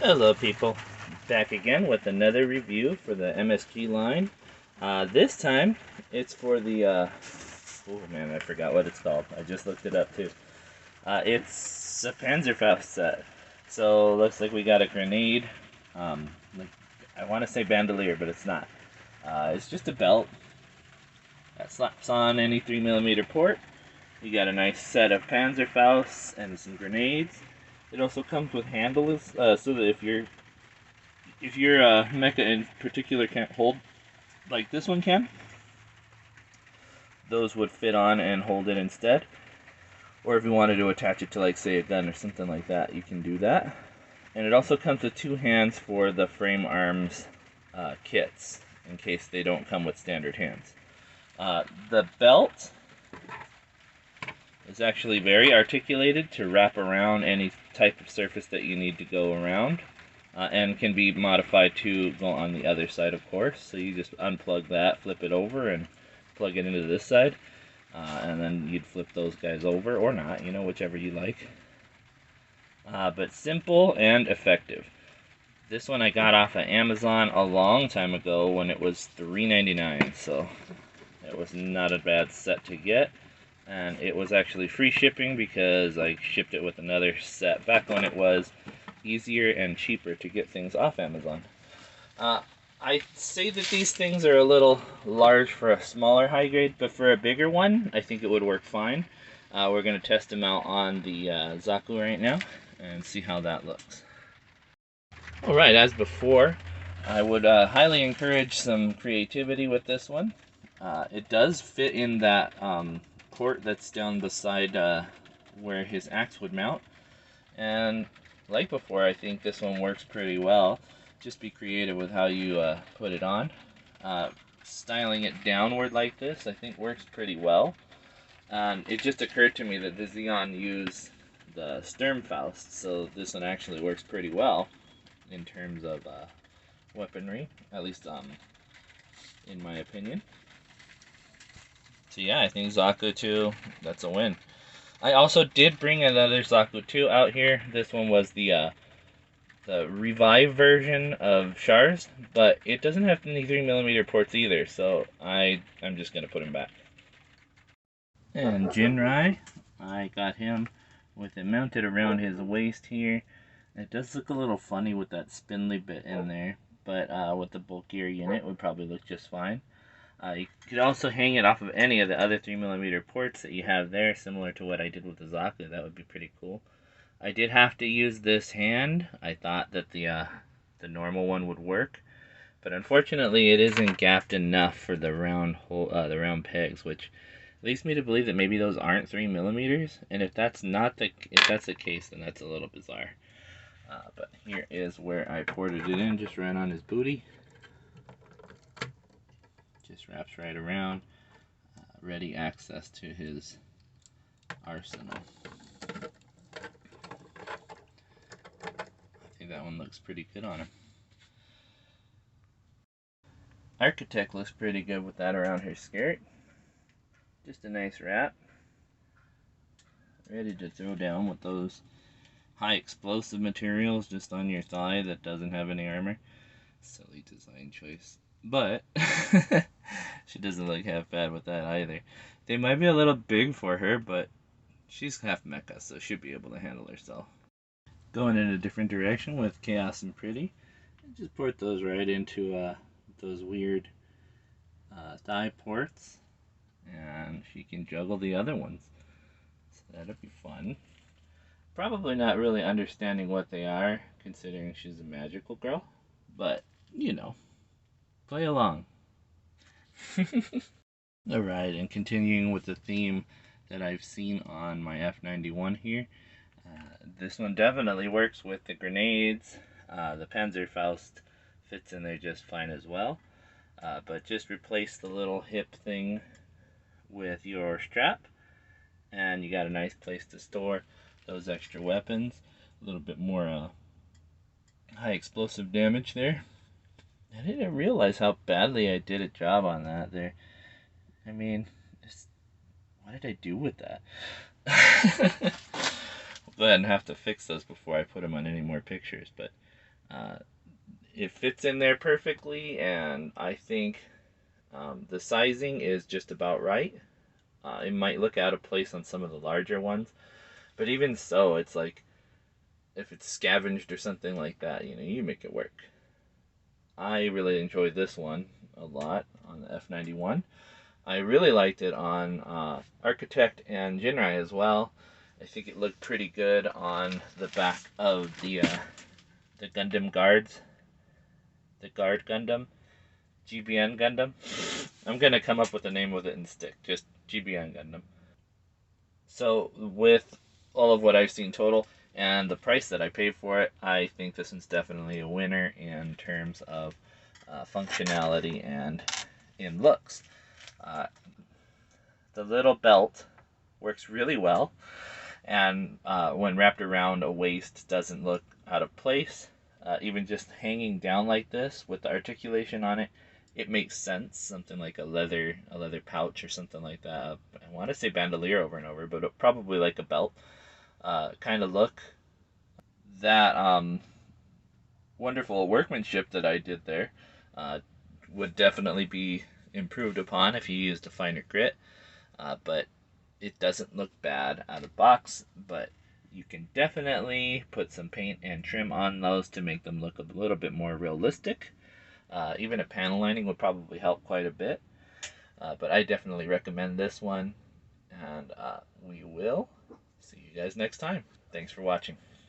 Hello people, back again with another review for the MSG line. This time it's for the, oh man, I forgot what it's called. I just looked it up too. It's a panzerfaust set. So looks like we got a grenade. Like, I want to say bandolier, but it's not. It's just a belt that slaps on any 3mm port. You got a nice set of panzerfausts and some grenades. It also comes with handles, so that if your mecha in particular can't hold like this one can, those would fit on and hold it instead. Or if you wanted to attach it to, like, say, a gun or something like that, you can do that. And it also comes with two hands for the frame arms kits, in case they don't come with standard hands. The belt is actually very articulated to wrap around any type of surface that you need to go around. And can be modified to go on the other side, of course. So you just unplug that, flip it over, and plug it into this side. And then you'd flip those guys over, or not, whichever you like. But simple and effective. This one I got off of Amazon a long time ago when it was $3.99, so it was not a bad set to get. And it was actually free shipping because I shipped it with another set back when it was easier and cheaper to get things off Amazon. I say that these things are a little large for a smaller high grade, but for a bigger one, I think it would work fine. We're going to test them out on the Zaku right now and see how that looks. Alright, as before, I would highly encourage some creativity with this one. It does fit in that port that's down beside where his axe would mount, and like before, I think this one works pretty well. Just be creative with how you put it on. Styling it downward like this, I think works pretty well. It just occurred to me that the Xeon used the Sturmfaust, so this one actually works pretty well in terms of weaponry, at least in my opinion. So yeah, I think Zaku 2, that's a win. I also did bring another Zaku 2 out here. This one was the Revive version of Shars, but it doesn't have any 3mm ports either, so I'm just going to put him back. And Jinrai, I got him with it mounted around his waist here. It does look a little funny with that spindly bit in there, but with the bulkier unit, it would probably look just fine. You could also hang it off of any of the other 3mm ports that you have there, similar to what I did with the Zaku. That would be pretty cool. I did have to use this hand. I thought that the normal one would work, but unfortunately it isn't gapped enough for the round hole, the round pegs, which leads me to believe that maybe those aren't 3mm. And if that's the case, then that's a little bizarre. But here is where I ported it in, just right on his booty. Just wraps right around, ready access to his arsenal. I think that one looks pretty good on him. Architect looks pretty good with that around her skirt. Just a nice wrap. Ready to throw down with those high explosive materials just on your thigh that doesn't have any armor. Silly design choice. But she doesn't look half bad with that either. They might be a little big for her, but she's half mecha, so she'll be able to handle herself. Going in a different direction with Chaos and Pretty. Just port those right into those weird thigh ports, and she can juggle the other ones. So that'll be fun. Probably not really understanding what they are, considering she's a magical girl, but play along. Alright, and continuing with the theme that I've seen on my F91 here, this one definitely works with the grenades. The Panzerfaust fits in there just fine as well, but just replace the little hip thing with your strap, and you got a nice place to store those extra weapons. A little bit more high explosive damage there. I didn't realize how badly I did a job on that there. I mean, what did I do with that? We'll go ahead and have to fix those before I put them on any more pictures, but It fits in there perfectly, and I think the sizing is just about right. It might look out of place on some of the larger ones, but even so, it's like if it's scavenged or something like that, you make it work. I really enjoyed this one a lot on the F91. I really liked it on Architect and Jinrai as well. I think it looked pretty good on the back of the Gundam guards, the Guard Gundam, GBN Gundam. I'm gonna come up with a name with it and stick, just GBN Gundam. So with all of what I've seen total and the price that I paid for it, I think this one's definitely a winner in terms of functionality and in looks. Uh, the little belt works really well, and when wrapped around a waist doesn't look out of place. Even just hanging down like this with the articulation on it, it makes sense. Something like a leather pouch or something like that. I want to say bandolier over and over, but probably like a belt kind of look. That wonderful workmanship that I did there would definitely be improved upon if you used a finer grit. But it doesn't look bad out of box, but you can definitely put some paint and trim on those to make them look a little bit more realistic. Even a panel lining would probably help quite a bit. But I definitely recommend this one, and we will see you guys next time. Thanks for watching.